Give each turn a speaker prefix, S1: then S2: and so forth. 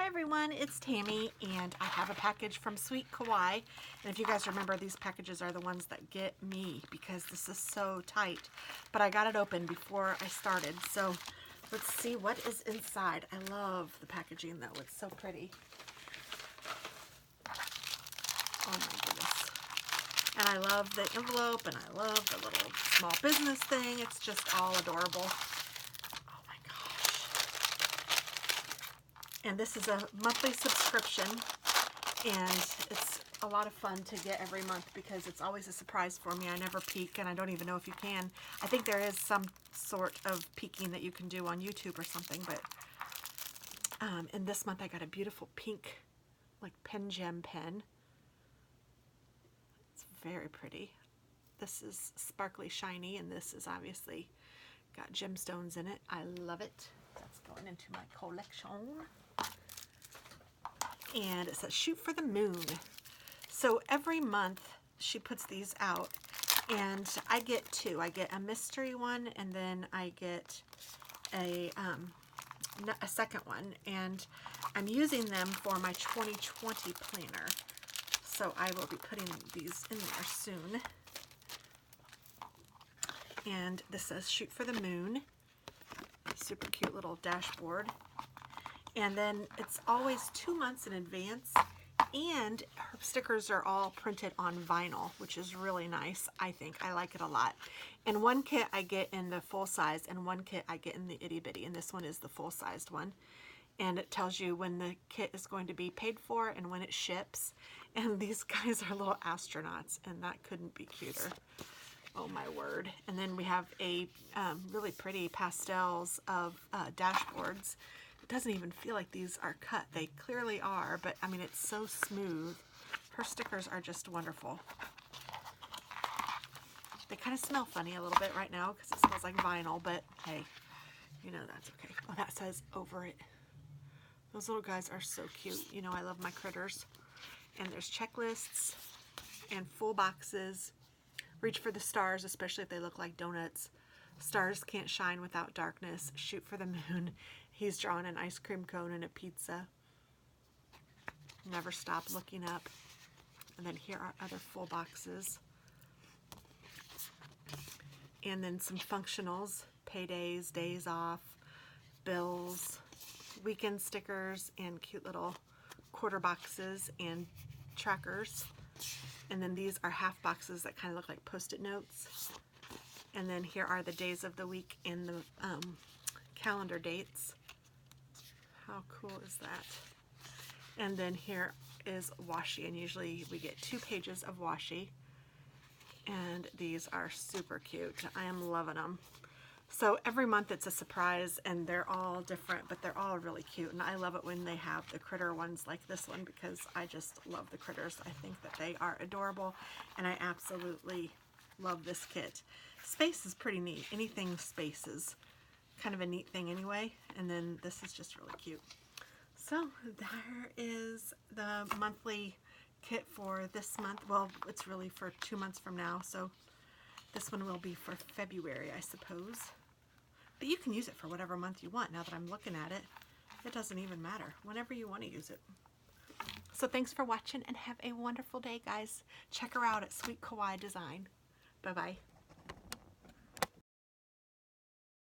S1: Hi everyone, it's Tammy and I have a package from Sweet Kawaii. And if you guys remember, these packages are the ones that get me because this is so tight. But I got it open before I started, so let's see what is inside. I love the packaging though, it's so pretty. Oh my goodness. And I love the envelope and I love the little small business thing. It's just all adorable. And this is a monthly subscription, and it's a lot of fun to get every month because it's always a surprise for me. I never peek, and I don't even know if you can. I think there is some sort of peeking that you can do on YouTube or something, but and this month I got a beautiful pink, like pen gem pen. It's very pretty. This is sparkly shiny, and this is obviously got gemstones in it. I love it. That's going into my collection. And it says shoot for the moon. So every month she puts these out and I get two. I get a mystery one and then I get a second one, and I'm using them for my 2020 planner. So I will be putting these in there soon. And this says shoot for the moon. Super cute little dashboard. And then it's always 2 months in advance, and her stickers are all printed on vinyl, which is really nice. I think I like it a lot. And one kit I get in the full size and one kit I get in the itty bitty, and this one is the full sized one. And it tells you when the kit is going to be paid for and when it ships. And these guys are little astronauts, and that couldn't be cuter. Oh my word. And then we have a really pretty pastels of dashboards. It doesn't even feel like these are cut. They clearly are, but I mean, it's so smooth. Her stickers are just wonderful. They kind of smell funny a little bit right now because it smells like vinyl, but hey, you know, that's okay. Oh, that says over it. Those little guys are so cute. You know, I love my critters. And there's checklists and full boxes. Reach for the stars, especially if they look like donuts. Stars can't shine without darkness. Shoot for the moon. He's drawn an ice cream cone and a pizza. Never stop looking up. And then here are other full boxes. And then some functionals. Paydays, days off, bills, weekend stickers, and cute little quarter boxes and trackers. And then these are half boxes that kind of look like Post-it notes. And then here are the days of the week and the calendar dates. How cool is that? And then here is washi, and usually we get 2 pages of washi. And these are super cute. I am loving them. So every month it's a surprise, and they're all different, but they're all really cute. And I love it when they have the critter ones like this one because I just love the critters. I think that they are adorable, and I absolutely love this kit. Space is pretty neat. Anything space is kind of a neat thing anyway. And then this is just really cute. So there is the monthly kit for this month. Well, it's really for 2 months from now, so this one will be for February, I suppose. But you can use it for whatever month you want. Now that I'm looking at it, it doesn't even matter. Whenever you want to use it. So thanks for watching and have a wonderful day, guys. Check her out at Sweet Kawaii Design. Bye-bye.